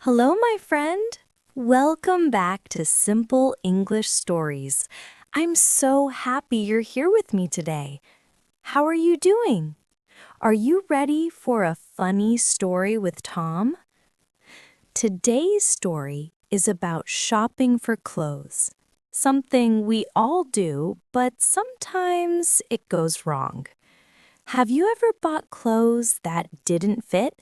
Hello, my friend. Welcome back to Simple English Stories. I'm so happy you're here with me today. How are you doing? Are you ready for a funny story with Tom? Today's story is about shopping for clothes, something we all do, but sometimes it goes wrong. Have you ever bought clothes that didn't fit?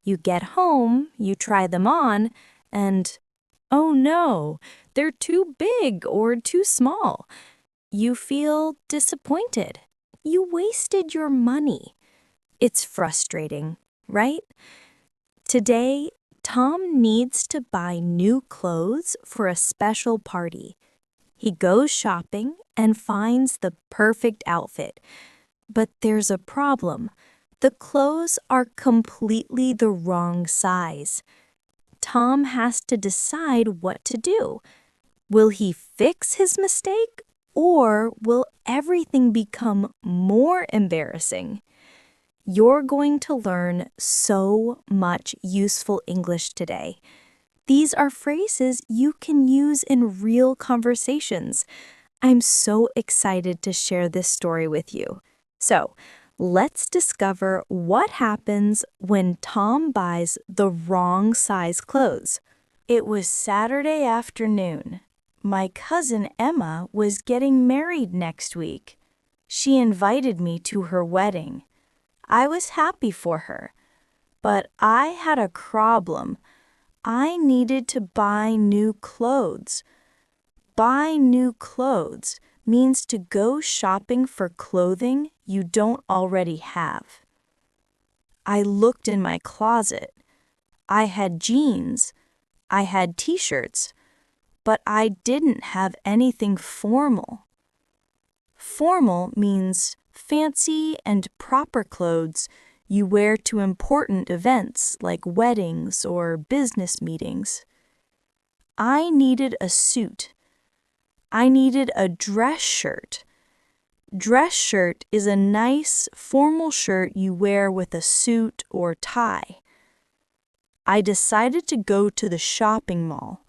You get home, you try them on, and oh no, they're too big or too small. You feel disappointed. You wasted your money. It's frustrating, right? Today, Tom needs to buy new clothes for a special party. He goes shopping and finds the perfect outfit. But there's a problem. The clothes are completely the wrong size. Tom has to decide what to do. Will he fix his mistake, or will everything become more embarrassing? You're going to learn so much useful English today. These are phrases you can use in real conversations. I'm so excited to share this story with you. So, let's discover what happens when Tom buys the wrong size clothes. It was Saturday afternoon. My cousin Emma was getting married next week. She invited me to her wedding. I was happy for her, but I had a problem. I needed to buy new clothes. Buy new clothes means to go shopping for clothing you don't already have. I looked in my closet. I had jeans. I had t-shirts, but I didn't have anything formal. Formal means fancy and proper clothes you wear to important events like weddings or business meetings. I needed a suit. I needed a dress shirt. Dress shirt is a nice, formal shirt you wear with a suit or tie. I decided to go to the shopping mall.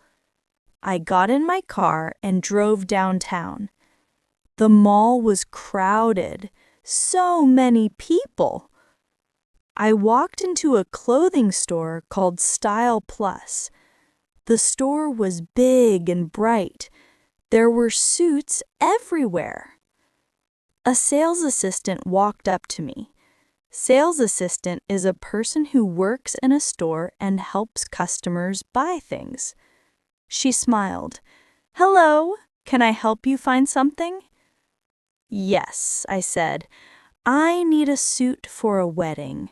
I got in my car and drove downtown. The mall was crowded. So many people. I walked into a clothing store called Style Plus. The store was big and bright. There were suits everywhere. A sales assistant walked up to me. Sales assistant is a person who works in a store and helps customers buy things. She smiled. "Hello, can I help you find something?" "Yes," I said. "I need a suit for a wedding."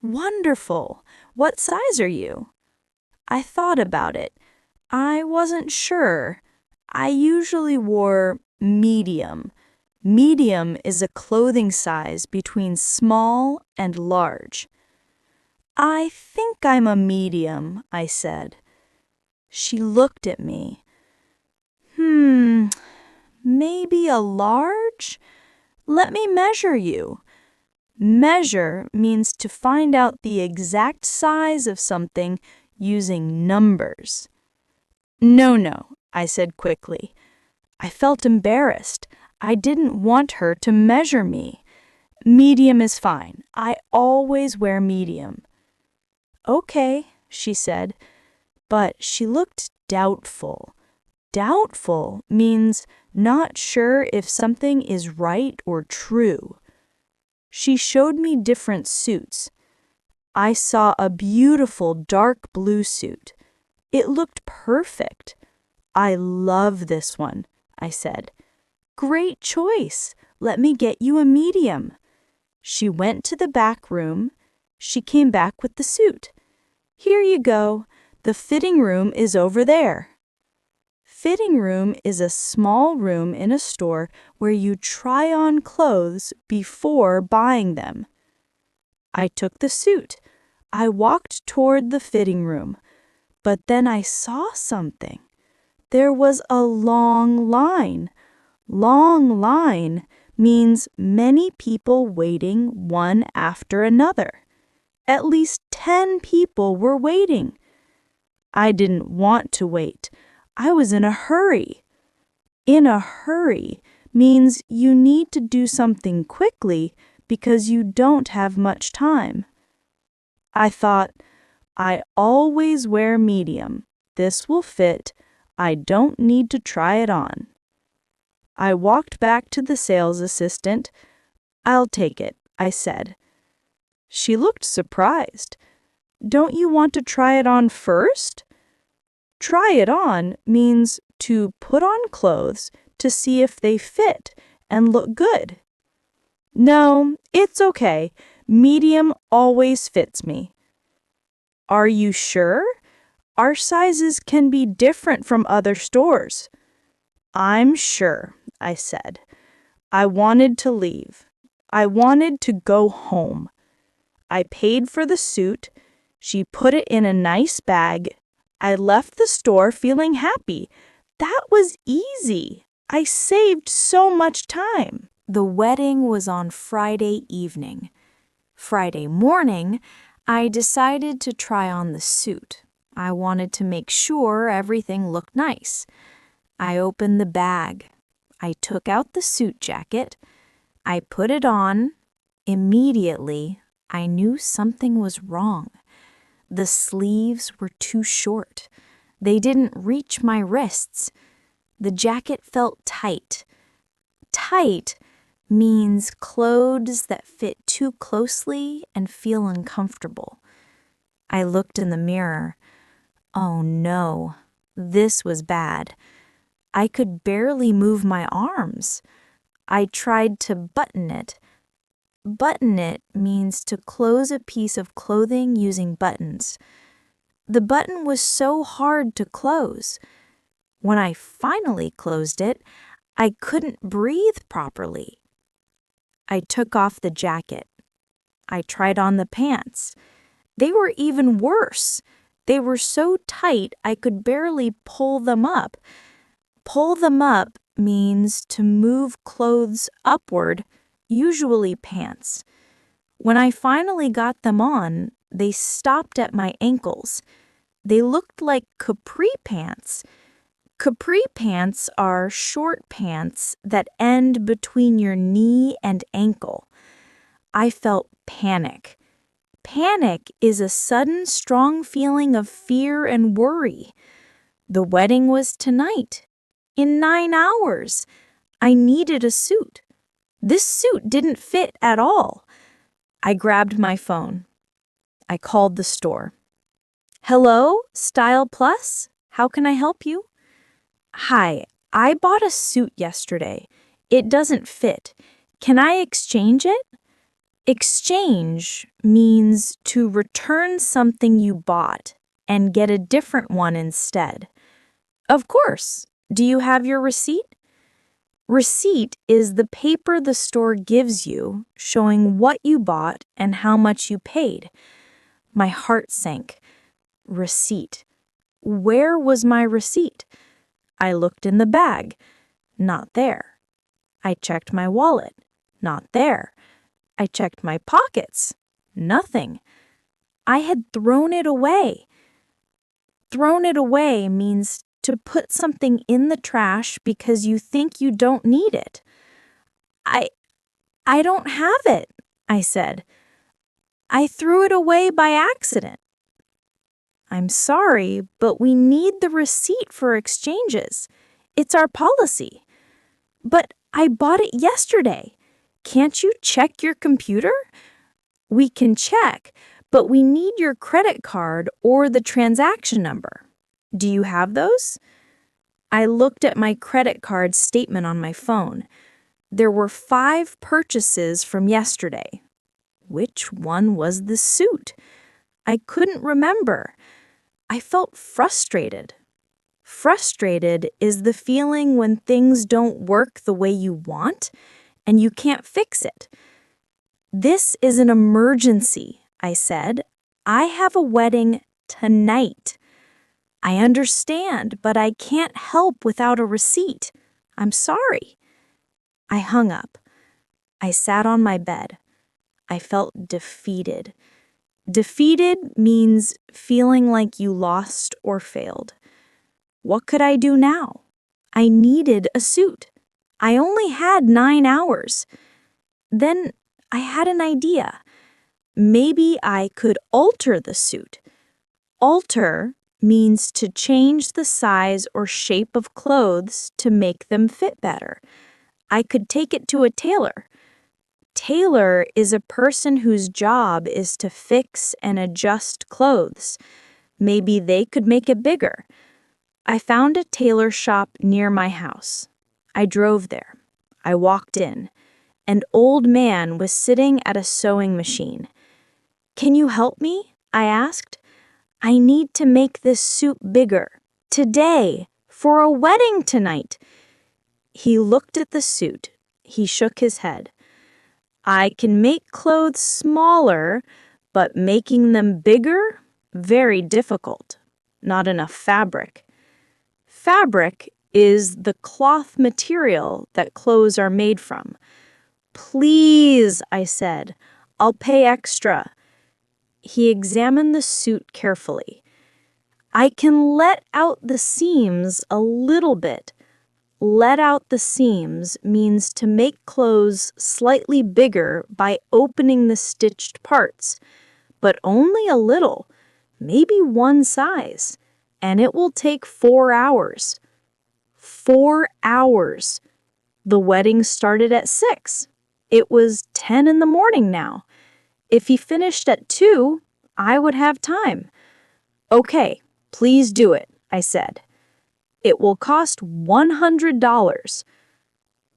"Wonderful. What size are you?" I thought about it. I wasn't sure. I usually wore medium. Medium is a clothing size between small and large. "I think I'm a medium," I said. She looked at me. Maybe a large? Let me measure you." Measure means to find out the exact size of something using numbers. No, I said quickly. I felt embarrassed. I didn't want her to measure me. Medium is fine. I always wear medium. "Okay," she said, but she looked doubtful. Doubtful means not sure if something is right or true. She showed me different suits. I saw a beautiful dark blue suit. It looked perfect. "I love this one," I said. "Great choice. Let me get you a medium." She went to the back room. She came back with the suit. "Here you go. The fitting room is over there." Fitting room is a small room in a store where you try on clothes before buying them. I took the suit. I walked toward the fitting room, but then I saw something. There was a long line. Long line means many people waiting one after another. At least 10 people were waiting. I didn't want to wait. I was in a hurry. In a hurry means you need to do something quickly because you don't have much time. I thought, I always wear medium. This will fit. I don't need to try it on. I walked back to the sales assistant. I'll take it, I said. She looked surprised. Don't you want to try it on first? Try it on means to put on clothes to see if they fit and look good. No, it's okay. Medium always fits me. Are you sure? Our sizes can be different from other stores. I'm sure, I said. I wanted to leave. I wanted to go home. I paid for the suit. She put it in a nice bag. I left the store feeling happy. That was easy. I saved so much time. The wedding was on Friday evening. Friday morning, I decided to try on the suit. I wanted to make sure everything looked nice. I opened the bag. I took out the suit jacket. I put it on. Immediately, I knew something was wrong. The sleeves were too short. They didn't reach my wrists. The jacket felt tight. Tight means clothes that fit too closely and feel uncomfortable. I looked in the mirror. Oh no, this was bad. I could barely move my arms. I tried to button it. Button it means to close a piece of clothing using buttons. The button was so hard to close. When I finally closed it, I couldn't breathe properly. I took off the jacket. I tried on the pants. They were even worse. They were so tight I could barely pull them up. Pull them up means to move clothes upward, usually pants. When I finally got them on, they stopped at my ankles. They looked like capri pants. Capri pants are short pants that end between your knee and ankle. I felt panic. Panic is a sudden, strong feeling of fear and worry. The wedding was tonight. In 9 hours. I needed a suit. This suit didn't fit at all. I grabbed my phone. I called the store. Hello, Style Plus? How can I help you? Hi, I bought a suit yesterday. It doesn't fit. Can I exchange it? Exchange means to return something you bought and get a different one instead. Of course. Do you have your receipt? Receipt is the paper the store gives you showing what you bought and how much you paid. My heart sank. Receipt. Where was my receipt? I looked in the bag. Not there. I checked my wallet. Not there. I checked my pockets. Nothing. I had thrown it away. Thrown it away means to put something in the trash because you think you don't need it. I don't have it, I said. I threw it away by accident. I'm sorry, but we need the receipt for exchanges. It's our policy. But I bought it yesterday. Can't you check your computer? We can check, but we need your credit card or the transaction number. Do you have those? I looked at my credit card statement on my phone. There were 5 purchases from yesterday. Which one was the suit? I couldn't remember. I felt frustrated. Frustrated is the feeling when things don't work the way you want and you can't fix it. This is an emergency, I said. I have a wedding tonight. I understand, but I can't help without a receipt. I'm sorry. I hung up. I sat on my bed. I felt defeated. Defeated means feeling like you lost or failed. What could I do now? I needed a suit. I only had 9 hours. Then I had an idea. Maybe I could alter the suit. Alter means to change the size or shape of clothes to make them fit better. I could take it to a tailor. Tailor is a person whose job is to fix and adjust clothes. Maybe they could make it bigger. I found a tailor shop near my house. I drove there. I walked in. An old man was sitting at a sewing machine. "Can you help me?" I asked. "I need to make this suit bigger. Today, for a wedding tonight." He looked at the suit. He shook his head. "I can make clothes smaller, but making them bigger? Very difficult. Not enough fabric." Fabric is the cloth material that clothes are made from. "Please," I said, "I'll pay extra." He examined the suit carefully. "I can let out the seams a little bit." Let out the seams means to make clothes slightly bigger by opening the stitched parts, but only a little, maybe one size, and it will take 4 hours. 4 hours. The wedding started at 6. It was 10 in the morning now. If he finished at 2, I would have time. "Okay, please do it," I said. "It will cost $100.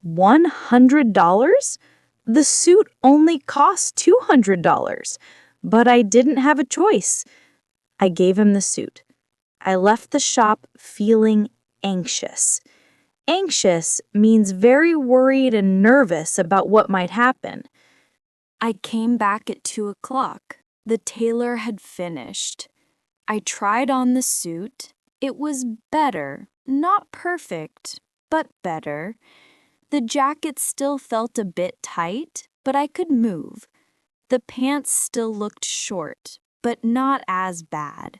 $100? The suit only costs $200, but I didn't have a choice. I gave him the suit. I left the shop feeling anxious. Anxious means very worried and nervous about what might happen. I came back at 2 o'clock. The tailor had finished. I tried on the suit. It was better, not perfect, but better. The jacket still felt a bit tight, but I could move. The pants still looked short, but not as bad.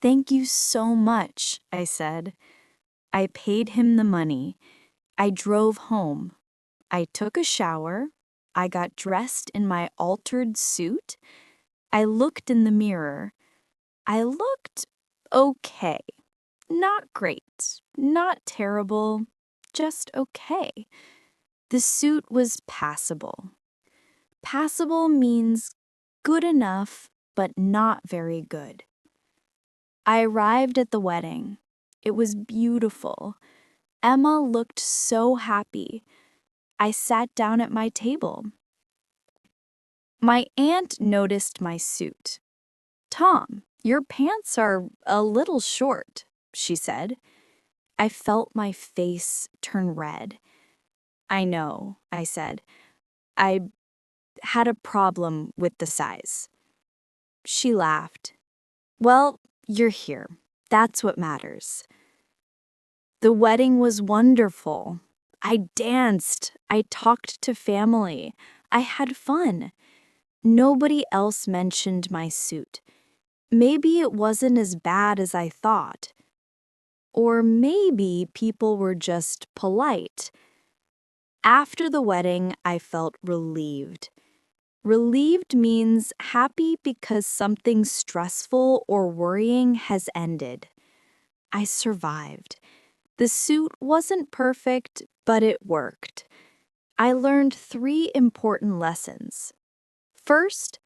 "Thank you so much," I said. I paid him the money. I drove home. I took a shower. I got dressed in my altered suit. I looked in the mirror. I looked okay. Not great, not terrible, just okay. The suit was passable. Passable means good enough, but not very good. I arrived at the wedding. It was beautiful. Emma looked so happy. I sat down at my table. My aunt noticed my suit. "Tom, your pants are a little short," she said. I felt my face turn red. "I know," I said. "I had a problem with the size." She laughed. "Well, you're here. That's what matters." The wedding was wonderful. I danced. I talked to family. I had fun. Nobody else mentioned my suit. Maybe it wasn't as bad as I thought. Or maybe people were just polite. After the wedding, I felt relieved. Relieved means happy because something stressful or worrying has ended. I survived. The suit wasn't perfect, but it worked. I learned 3 important lessons. First,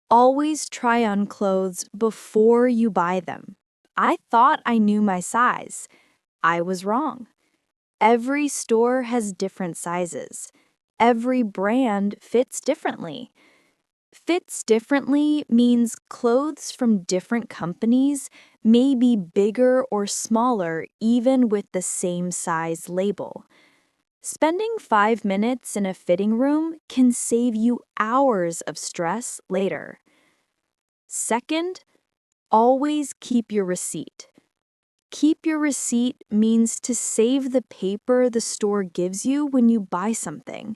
always try on clothes before you buy them. I thought I knew my size. I was wrong. Every store has different sizes. Every brand fits differently. Fits differently means clothes from different companies may be bigger or smaller even with the same size label. Spending 5 minutes in a fitting room can save you hours of stress later. Second, always keep your receipt. Keep your receipt means to save the paper the store gives you when you buy something.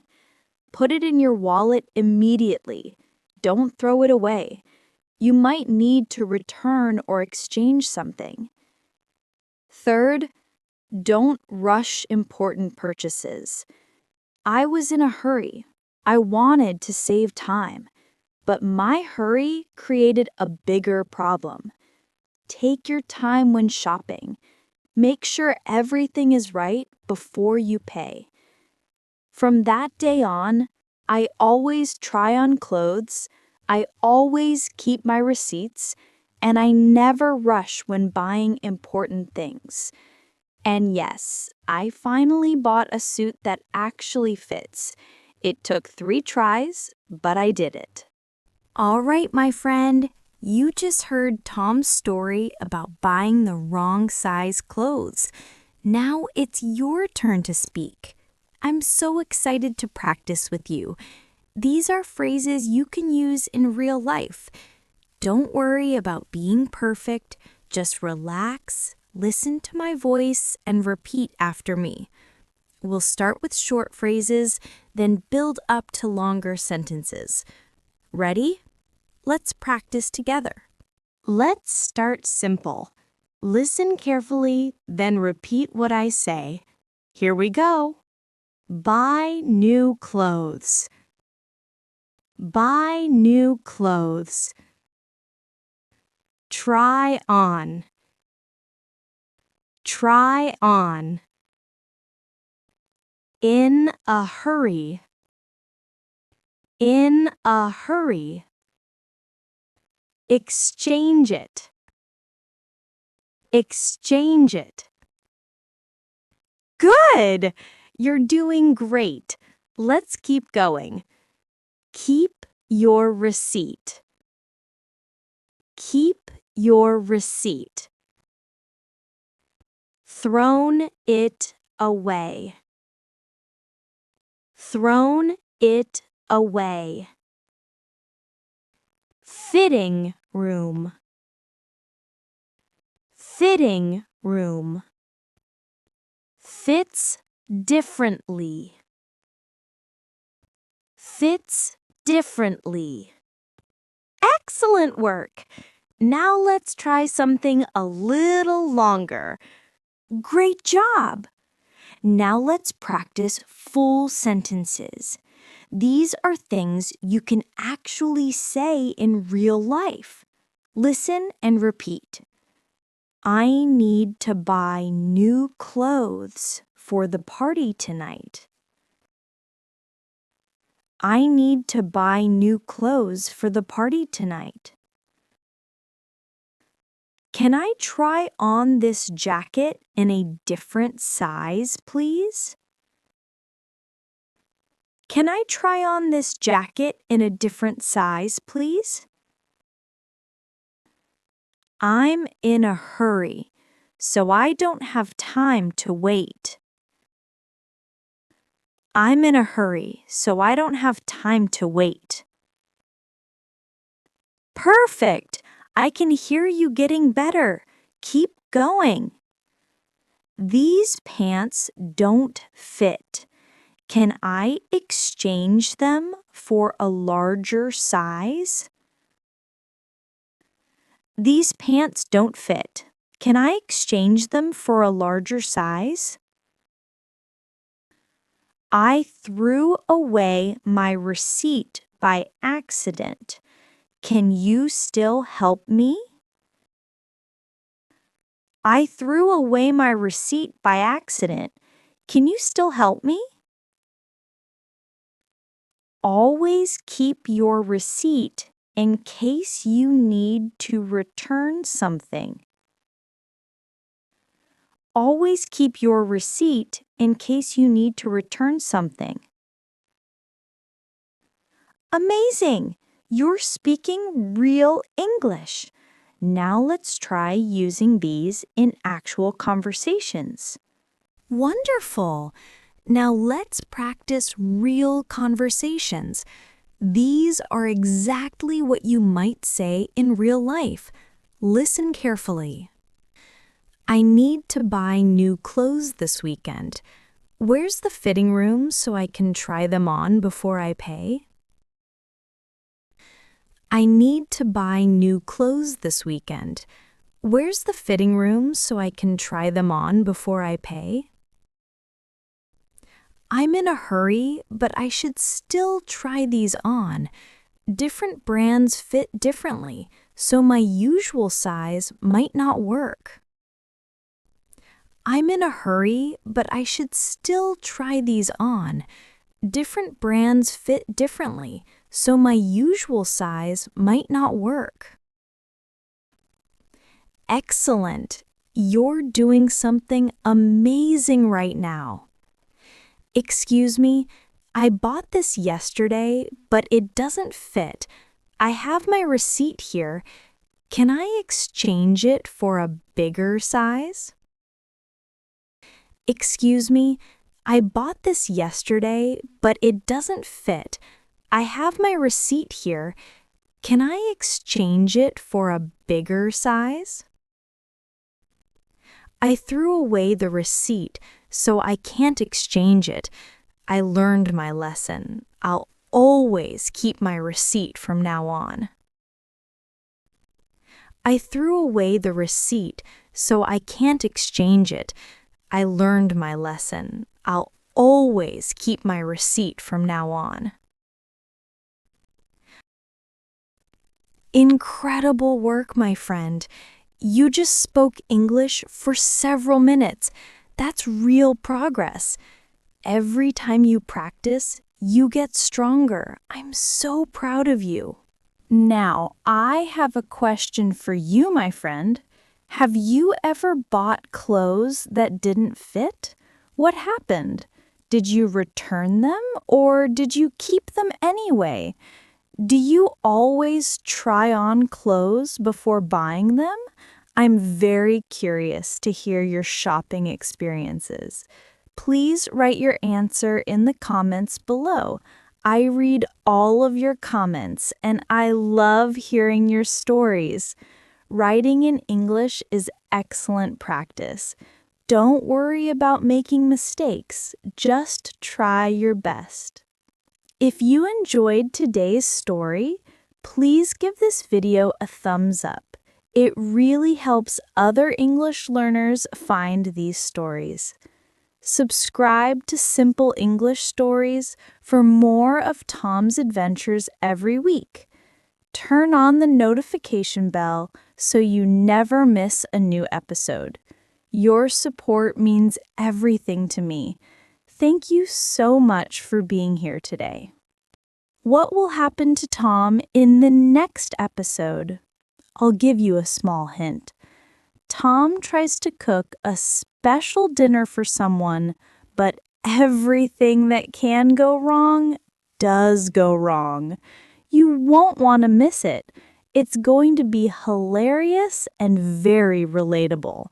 Put it in your wallet immediately. Don't throw it away. You might need to return or exchange something. Third, don't rush important purchases. I was in a hurry. I wanted to save time, but my hurry created a bigger problem. Take your time when shopping. Make sure everything is right before you pay. From that day on, I always try on clothes, I always keep my receipts, and I never rush when buying important things. And yes, I finally bought a suit that actually fits. It took 3 tries, but I did it. All right, my friend. You just heard Tom's story about buying the wrong size clothes. Now it's your turn to speak. I'm so excited to practice with you. These are phrases you can use in real life. Don't worry about being perfect. Just relax, listen to my voice, and repeat after me. We'll start with short phrases, then build up to longer sentences. Ready? Let's practice together. Let's start simple. Listen carefully, then repeat what I say. Here we go. Buy new clothes. Buy new clothes. Try on. Try on. In a hurry. In a hurry. Exchange it. Exchange it. Good! You're doing great. Let's keep going. Keep your receipt. Keep your receipt. Thrown it away. Thrown it away. Fitting room. Fitting room. Fits differently. Fits differently. Excellent work! Now let's try something a little longer. Great job! Now let's practice full sentences. These are things you can actually say in real life. Listen and repeat. I need to buy new clothes for the party tonight. I need to buy new clothes for the party tonight. Can I try on this jacket in a different size, please? Can I try on this jacket in a different size, please? I'm in a hurry, so I don't have time to wait. I'm in a hurry, so I don't have time to wait. Perfect! I can hear you getting better. Keep going. These pants don't fit. Can I exchange them for a larger size? These pants don't fit. Can I exchange them for a larger size? I threw away my receipt by accident. Can you still help me? I threw away my receipt by accident. Can you still help me? Always keep your receipt in case you need to return something. Always keep your receipt in case you need to return something. Amazing! You're speaking real English. Now let's try using these in actual conversations. Wonderful! Now let's practice real conversations. These are exactly what you might say in real life. Listen carefully. I need to buy new clothes this weekend. Where's the fitting room so I can try them on before I pay? I need to buy new clothes this weekend. Where's the fitting room so I can try them on before I pay? I'm in a hurry, but I should still try these on. Different brands fit differently, so my usual size might not work. I'm in a hurry, but I should still try these on. Different brands fit differently, so my usual size might not work. Excellent! You're doing something amazing right now. Excuse me, I bought this yesterday, but it doesn't fit. I have my receipt here. Can I exchange it for a bigger size? Excuse me, I bought this yesterday, but it doesn't fit. I have my receipt here. Can I exchange it for a bigger size? I threw away the receipt, so I can't exchange it. I learned my lesson. I'll always keep my receipt from now on. I threw away the receipt, so I can't exchange it. I learned my lesson. I'll always keep my receipt from now on. Incredible work, my friend. You just spoke English for several minutes. That's real progress. Every time you practice, you get stronger. I'm so proud of you. Now, I have a question for you, my friend. Have you ever bought clothes that didn't fit? What happened? Did you return them or did you keep them anyway? Do you always try on clothes before buying them? I'm very curious to hear your shopping experiences. Please write your answer in the comments below. I read all of your comments and I love hearing your stories. Writing in English is excellent practice. Don't worry about making mistakes. Just try your best. If you enjoyed today's story, please give this video a thumbs up. It really helps other English learners find these stories. Subscribe to Simple English Stories for more of Tom's adventures every week. Turn on the notification bell so you never miss a new episode. Your support means everything to me. Thank you so much for being here today. What will happen to Tom in the next episode? I'll give you a small hint. Tom tries to cook a special dinner for someone, but everything that can go wrong does go wrong. You won't want to miss it. It's going to be hilarious and very relatable.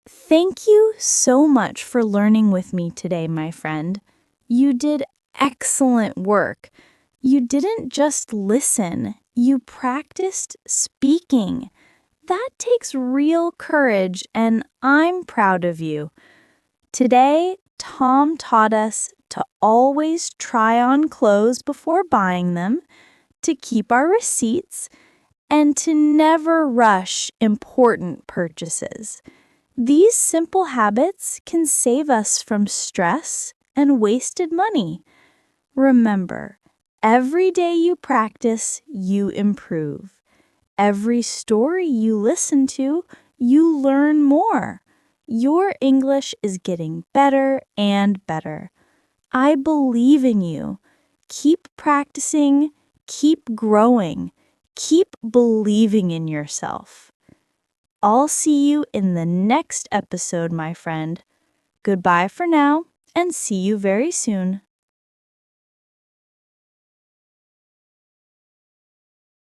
Thank you so much for learning with me today, my friend. You did excellent work. You didn't just listen, you practiced speaking. That takes real courage, and I'm proud of you. Today, Tom taught us to always try on clothes before buying them, to keep our receipts, and to never rush important purchases. These simple habits can save us from stress and wasted money. Remember, every day you practice, you improve. Every story you listen to, you learn more. Your English is getting better and better. I believe in you. Keep practicing, keep growing, keep believing in yourself. I'll see you in the next episode, my friend. Goodbye for now, and see you very soon.